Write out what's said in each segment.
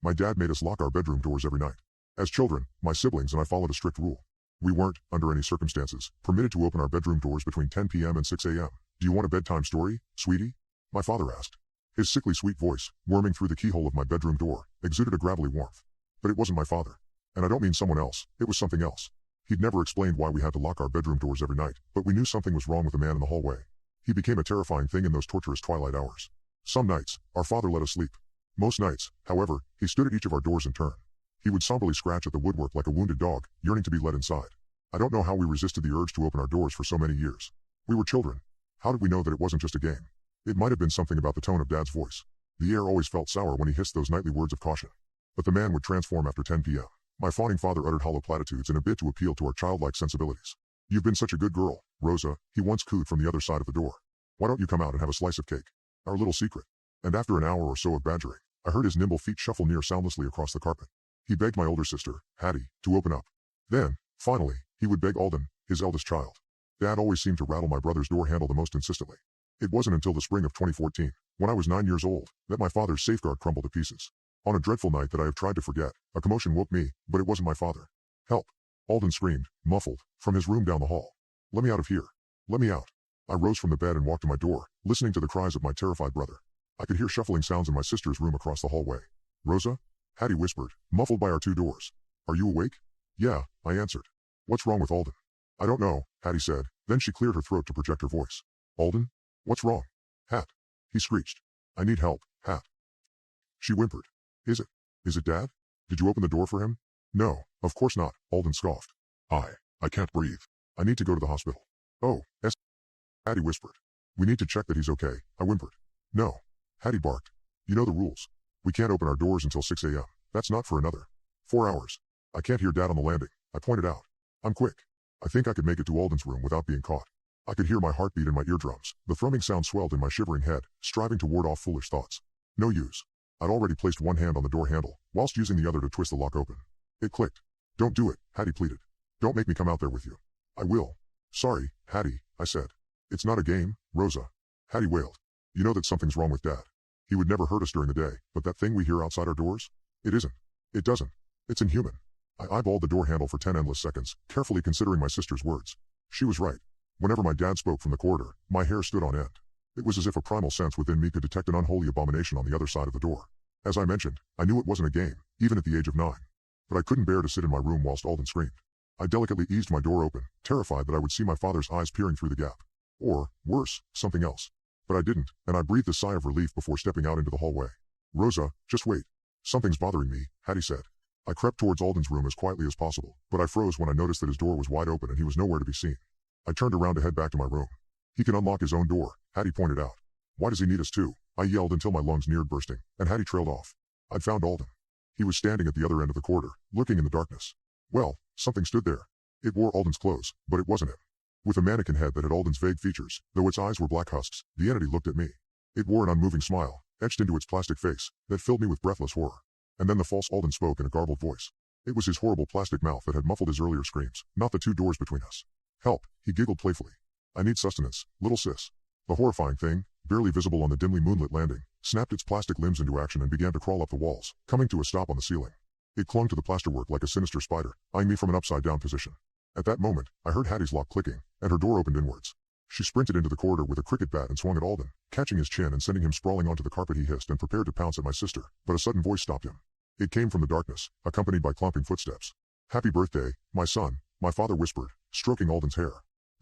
My dad made us lock our bedroom doors every night. As children, my siblings and I followed a strict rule. We weren't, under any circumstances, permitted to open our bedroom doors between 10 p.m. and 6 a.m. Do you want a bedtime story, sweetie? My father asked. His sickly sweet voice, worming through the keyhole of my bedroom door, exuded a gravelly warmth. But it wasn't my father. And I don't mean someone else, it was something else. He'd never explained why we had to lock our bedroom doors every night, but we knew something was wrong with the man in the hallway. He became a terrifying thing in those torturous twilight hours. Some nights, our father let us sleep. Most nights, however, he stood at each of our doors in turn. He would somberly scratch at the woodwork like a wounded dog, yearning to be let inside. I don't know how we resisted the urge to open our doors for so many years. We were children. How did we know that it wasn't just a game? It might have been something about the tone of Dad's voice. The air always felt sour when he hissed those nightly words of caution. But the man would transform after 10 p.m. My fawning father uttered hollow platitudes in a bid to appeal to our childlike sensibilities. You've been such a good girl, Rosa, he once cooed from the other side of the door. Why don't you come out and have a slice of cake? Our little secret. And after an hour or so of badgering, I heard his nimble feet shuffle near soundlessly across the carpet. He begged my older sister, Hattie, to open up. Then, finally, he would beg Alden, his eldest child. Dad always seemed to rattle my brother's door handle the most insistently. It wasn't until the spring of 2014, when I was 9 years old, that my father's safeguard crumbled to pieces. On a dreadful night that I have tried to forget, a commotion woke me, but it wasn't my father. Help! Alden screamed, muffled, from his room down the hall. Let me out of here. Let me out. I rose from the bed and walked to my door, listening to the cries of my terrified brother. I could hear shuffling sounds in my sister's room across the hallway. Rosa? Hattie whispered, muffled by our two doors. Are you awake? Yeah, I answered. What's wrong with Alden? I don't know, Hattie said, then she cleared her throat to project her voice. Alden? What's wrong? Hat. He screeched. I need help, Hat. She whimpered. Is it Dad? Did you open the door for him? No, of course not, Alden scoffed. I can't breathe. I need to go to the hospital. Oh, Hattie whispered. We need to check that he's okay, I whimpered. No. Hattie barked. You know the rules. We can't open our doors until 6 a.m. That's not for another 4 hours. I can't hear Dad on the landing, I pointed out. I'm quick. I think I could make it to Alden's room without being caught. I could hear my heartbeat in my eardrums. The thrumming sound swelled in my shivering head, striving to ward off foolish thoughts. No use. I'd already placed one hand on the door handle, whilst using the other to twist the lock open. It clicked. Don't do it, Hattie pleaded. Don't make me come out there with you. I will. Sorry, Hattie, I said. It's not a game, Rosa. Hattie wailed. You know that something's wrong with Dad. He would never hurt us during the day, but that thing we hear outside our doors? It isn't. It doesn't. It's inhuman. I eyeballed the door handle for 10 endless seconds, carefully considering my sister's words. She was right. Whenever my dad spoke from the corridor, my hair stood on end. It was as if a primal sense within me could detect an unholy abomination on the other side of the door. As I mentioned, I knew it wasn't a game, even at the age of 9. But I couldn't bear to sit in my room whilst Alden screamed. I delicately eased my door open, terrified that I would see my father's eyes peering through the gap. Or, worse, something else. But I didn't, and I breathed a sigh of relief before stepping out into the hallway. Rosa, just wait. Something's bothering me, Hattie said. I crept towards Alden's room as quietly as possible, but I froze when I noticed that his door was wide open and he was nowhere to be seen. I turned around to head back to my room. He can unlock his own door, Hattie pointed out. Why does he need us to? I yelled until my lungs neared bursting, and Hattie trailed off. I'd found Alden. He was standing at the other end of the corridor, lurking in the darkness. Well, something stood there. It wore Alden's clothes, but it wasn't him. With a mannequin head that had Alden's vague features, though its eyes were black husks, the entity looked at me. It wore an unmoving smile, etched into its plastic face, that filled me with breathless horror. And then the false Alden spoke in a garbled voice. It was his horrible plastic mouth that had muffled his earlier screams, not the two doors between us. Help, he giggled playfully. I need sustenance, little sis. The horrifying thing, barely visible on the dimly moonlit landing, snapped its plastic limbs into action and began to crawl up the walls, coming to a stop on the ceiling. It clung to the plasterwork like a sinister spider, eyeing me from an upside-down position. At that moment, I heard Hattie's lock clicking, and her door opened inwards. She sprinted into the corridor with a cricket bat and swung at Alden, catching his chin and sending him sprawling onto the carpet. He hissed and prepared to pounce at my sister, but a sudden voice stopped him. It came from the darkness, accompanied by clomping footsteps. Happy birthday, my son, my father whispered, stroking Alden's hair.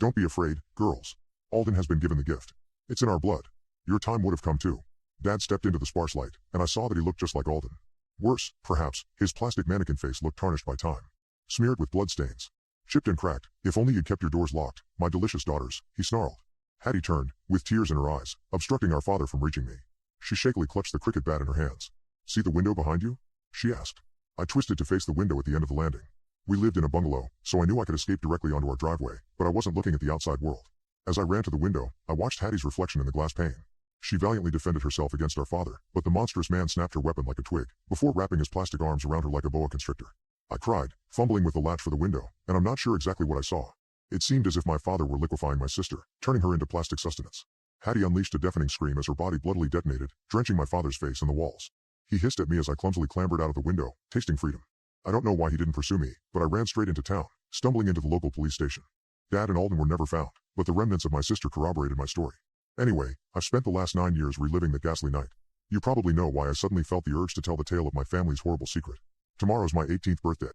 Don't be afraid, girls. Alden has been given the gift. It's in our blood. Your time would have come too. Dad stepped into the sparse light, and I saw that he looked just like Alden. Worse, perhaps, his plastic mannequin face looked tarnished by time. Smeared with bloodstains. Chipped and cracked. If only you'd kept your doors locked, my delicious daughters, he snarled. Hattie turned, with tears in her eyes, obstructing our father from reaching me. She shakily clutched the cricket bat in her hands. See the window behind you? She asked. I twisted to face the window at the end of the landing. We lived in a bungalow, so I knew I could escape directly onto our driveway, but I wasn't looking at the outside world. As I ran to the window, I watched Hattie's reflection in the glass pane. She valiantly defended herself against our father, but the monstrous man snapped her weapon like a twig, before wrapping his plastic arms around her like a boa constrictor. I cried, fumbling with the latch for the window, and I'm not sure exactly what I saw. It seemed as if my father were liquefying my sister, turning her into plastic sustenance. Hattie unleashed a deafening scream as her body bloodily detonated, drenching my father's face and the walls. He hissed at me as I clumsily clambered out of the window, tasting freedom. I don't know why he didn't pursue me, but I ran straight into town, stumbling into the local police station. Dad and Alden were never found, but the remnants of my sister corroborated my story. Anyway, I've spent the last 9 years reliving that ghastly night. You probably know why I suddenly felt the urge to tell the tale of my family's horrible secret. Tomorrow's my 18th birthday.